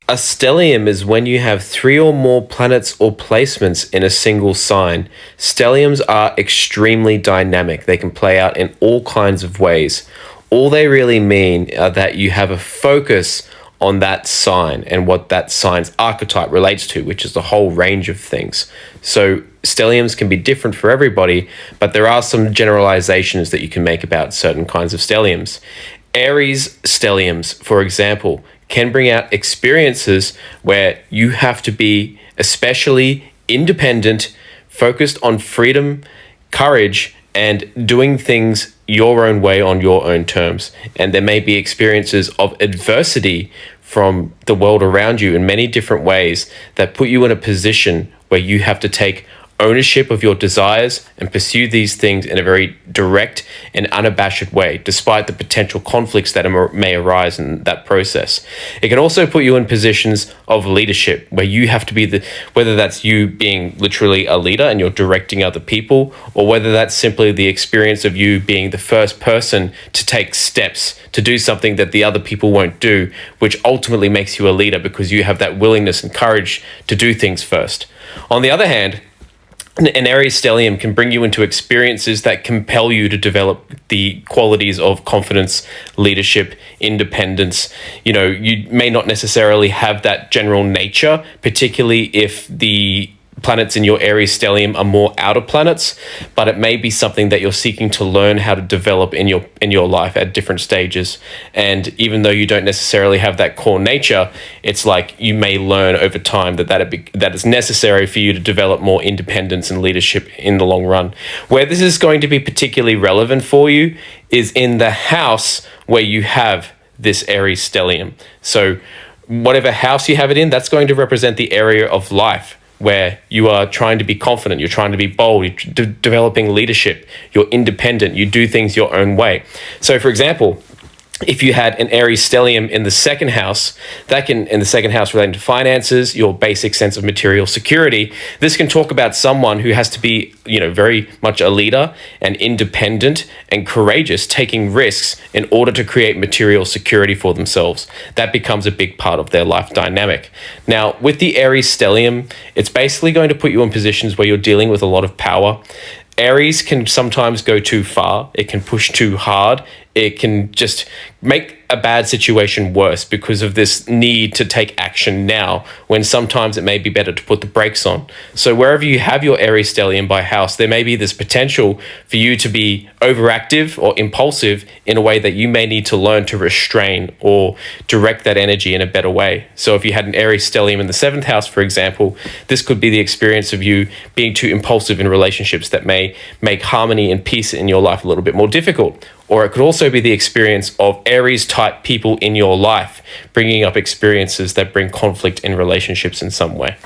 A stellium is when you have three or more planets or placements in a single sign. Stelliums are extremely dynamic. They can play out in all kinds of ways. All they really mean are that you have a focus on that sign and what that sign's archetype relates to, which is the whole range of things. So stelliums can be different for everybody, but there are some generalizations that you can make about certain kinds of stelliums. Aries stelliums, for example, can bring out experiences where you have to be especially independent, focused on freedom, courage, and doing things your own way on your own terms. And there may be experiences of adversity from the world around you in many different ways that put you in a position where you have to take ownership of your desires and pursue these things in a very direct and unabashed way, despite the potential conflicts that may arise in that process. It can also put you in positions of leadership where you have to be whether that's you being literally a leader and you're directing other people, or whether that's simply the experience of you being the first person to take steps to do something that the other people won't do, which ultimately makes you a leader because you have that willingness and courage to do things first. On the other hand, an Aries stellium can bring you into experiences that compel you to develop the qualities of confidence, leadership, independence. You know, you may not necessarily have that general nature, particularly if the planets in your Aries stellium are more outer planets, but it may be something that you're seeking to learn how to develop in your life at different stages. And even though you don't necessarily have that core nature, it's like you may learn over time that is necessary for you to develop more independence and leadership in the long run. Where this is going to be particularly relevant for you is in the house where you have this Aries stellium. So whatever house you have it in, that's going to represent the area of life where you are trying to be confident, you're trying to be bold, you're developing leadership, you're independent, you do things your own way. So for example, if you had an Aries stellium in the second house, in the second house relating to finances, your basic sense of material security, this can talk about someone who has to be, very much a leader and independent and courageous, taking risks in order to create material security for themselves. That becomes a big part of their life dynamic. Now, with the Aries stellium, it's basically going to put you in positions where you're dealing with a lot of power. Aries can sometimes go too far. It can push too hard. It can just make a bad situation worse because of this need to take action now, when sometimes it may be better to put the brakes on. So wherever you have your Aries stellium by house, there may be this potential for you to be overactive or impulsive in a way that you may need to learn to restrain or direct that energy in a better way. So if you had an Aries stellium in the seventh house, for example, this could be the experience of you being too impulsive in relationships that may make harmony and peace in your life a little bit more difficult. Or it could also be the experience of Aries-type people in your life, bringing up experiences that bring conflict in relationships in some way.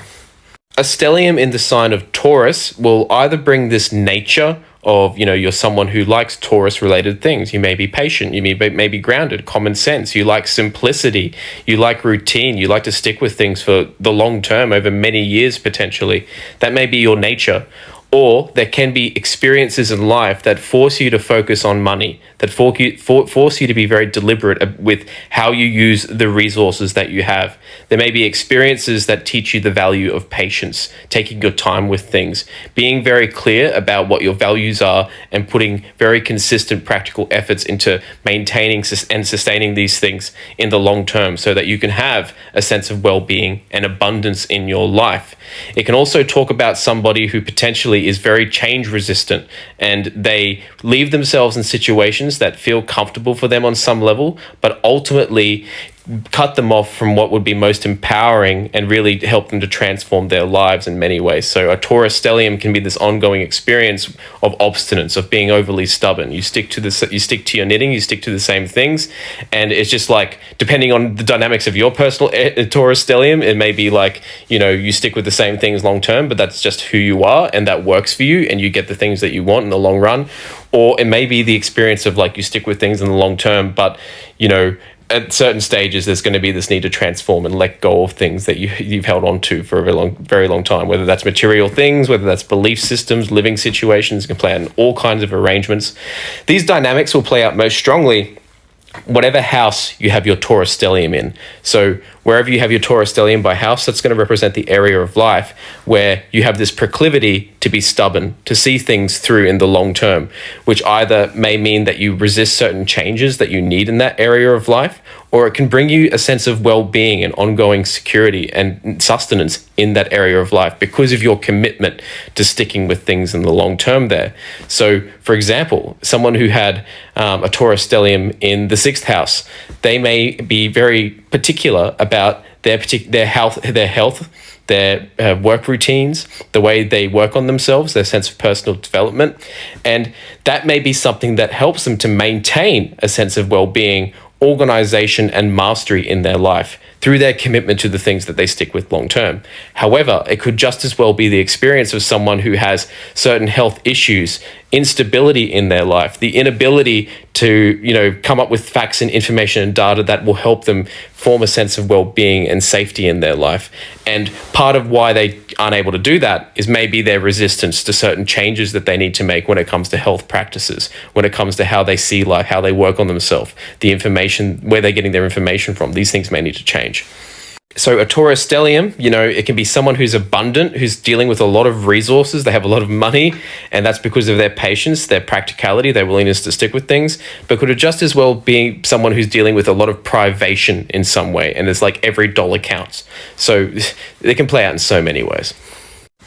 A stellium in the sign of Taurus will either bring this nature of, you're someone who likes Taurus-related things. You may be patient, you may be grounded, common sense, you like simplicity, you like routine, you like to stick with things for the long term, over many years potentially. That may be your nature. Or there can be experiences in life that force you to focus on money, that force you to be very deliberate with how you use the resources that you have. There may be experiences that teach you the value of patience, taking your time with things, being very clear about what your values are, and putting very consistent practical efforts into maintaining and sustaining these things in the long term so that you can have a sense of well-being and abundance in your life. It can also talk about somebody who potentially is very change resistant, and they leave themselves in situations that feel comfortable for them on some level, but ultimately cut them off from what would be most empowering and really help them to transform their lives in many ways. So a Taurus stellium can be this ongoing experience of obstinance, of being overly stubborn. You stick to your knitting, you stick to the same things, and it's just like, depending on the dynamics of your personal Taurus stellium, it may be like, you stick with the same things long term, but that's just who you are and that works for you and you get the things that you want in the long run. Or it may be the experience of like, you stick with things in the long term, but at certain stages, there's going to be this need to transform and let go of things that you've held on to for a very long time, whether that's material things, whether that's belief systems, living situations. You can play out in all kinds of arrangements. These dynamics will play out most strongly whatever house you have your Taurus stellium in. So wherever you have your Taurus stellium by house, that's going to represent the area of life where you have this proclivity to be stubborn, to see things through in the long term, which either may mean that you resist certain changes that you need in that area of life, or it can bring you a sense of well-being and ongoing security and sustenance in that area of life because of your commitment to sticking with things in the long term there. So, for example, someone who had a Taurus stellium in the 6th house, they may be very particular about their health, their work routines, the way they work on themselves, their sense of personal development. And that may be something that helps them to maintain a sense of well-being, organization, and mastery in their life through their commitment to the things that they stick with long term. However, it could just as well be the experience of someone who has certain health issues, instability in their life, the inability to, come up with facts and information and data that will help them form a sense of well-being and safety in their life. And part of why they aren't able to do that is maybe their resistance to certain changes that they need to make when it comes to health practices, when it comes to how they see life, how they work on themselves, the information, where they're getting their information from. These things may need to change. So a Taurus stellium, it can be someone who's abundant, who's dealing with a lot of resources, they have a lot of money, and that's because of their patience, their practicality, their willingness to stick with things, but could just as well be someone who's dealing with a lot of privation in some way, and it's like every dollar counts. So they can play out in so many ways.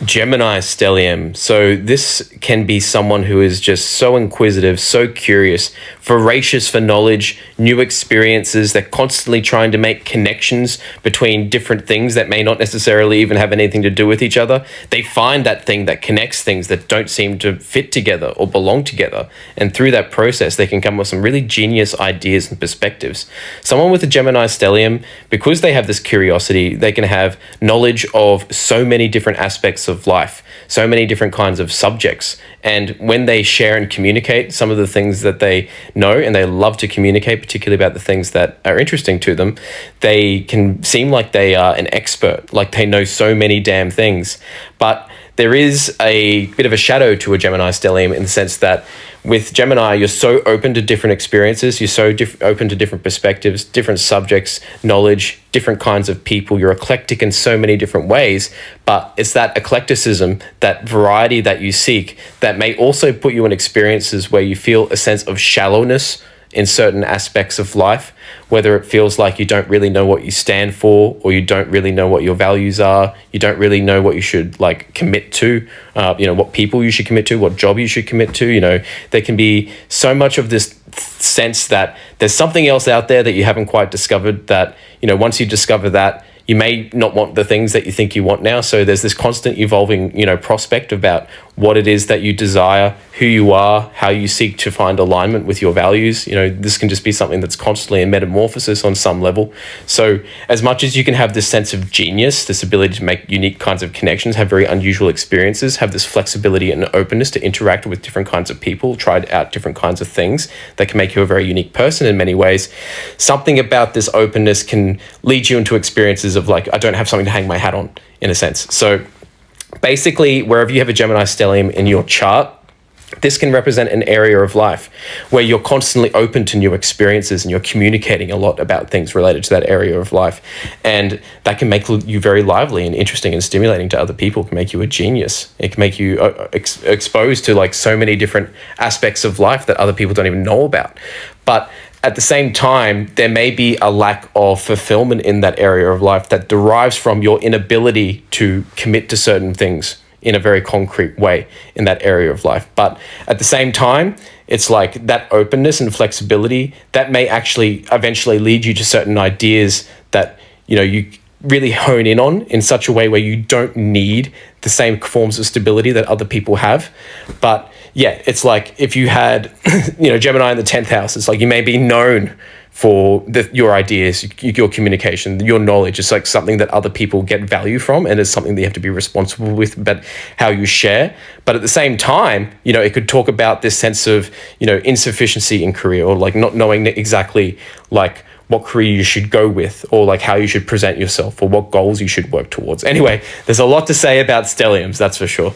Gemini stellium. So this can be someone who is just so inquisitive, so curious, voracious for knowledge, new experiences. They're constantly trying to make connections between different things that may not necessarily even have anything to do with each other. They find that thing that connects things that don't seem to fit together or belong together. And through that process, they can come up with some really genius ideas and perspectives. Someone with a Gemini stellium, because they have this curiosity, they can have knowledge of so many different aspects of life, so many different kinds of subjects. And when they share and communicate some of the things that they know, and they love to communicate, particularly about the things that are interesting to them, they can seem like they are an expert, like they know so many damn things. But there is a bit of a shadow to a Gemini stellium in the sense that with Gemini, you're so open to different experiences, you're so open to different perspectives, different subjects, knowledge, different kinds of people. You're eclectic in so many different ways, but it's that eclecticism, that variety that you seek, that may also put you in experiences where you feel a sense of shallowness in certain aspects of life, whether it feels like you don't really know what you stand for, or you don't really know what your values are, you don't really know what you should commit to, what people you should commit to, what job you should commit to. There can be so much of this sense that there's something else out there that you haven't quite discovered, that, once you discover that, you may not want the things that you think you want now. So there's this constant evolving, prospect about what it is that you desire, who you are, how you seek to find alignment with your values. This can just be something that's constantly in metamorphosis on some level. So as much as you can have this sense of genius, this ability to make unique kinds of connections, have very unusual experiences, have this flexibility and openness to interact with different kinds of people, try out different kinds of things that can make you a very unique person in many ways, something about this openness can lead you into experiences of I don't have something to hang my hat on, in a sense. So basically, wherever you have a Gemini stellium in your chart, this can represent an area of life where you're constantly open to new experiences and you're communicating a lot about things related to that area of life. And that can make you very lively and interesting and stimulating to other people. It can make you a genius. It can make you exposed to so many different aspects of life that other people don't even know about. But at the same time, there may be a lack of fulfillment in that area of life that derives from your inability to commit to certain things in a very concrete way in that area of life. But at the same time, it's that openness and flexibility that may actually eventually lead you to certain ideas that, you really hone in on in such a way where you don't need the same forms of stability that other people have. But yeah, it's if you had, Gemini in the 10th house, it's you may be known for your ideas, your communication, your knowledge. It's something that other people get value from, and it's something that you have to be responsible with, but how you share. But at the same time, it could talk about this sense of, insufficiency in career, or not knowing exactly what career you should go with, or how you should present yourself, or what goals you should work towards. Anyway, there's a lot to say about stelliums, that's for sure.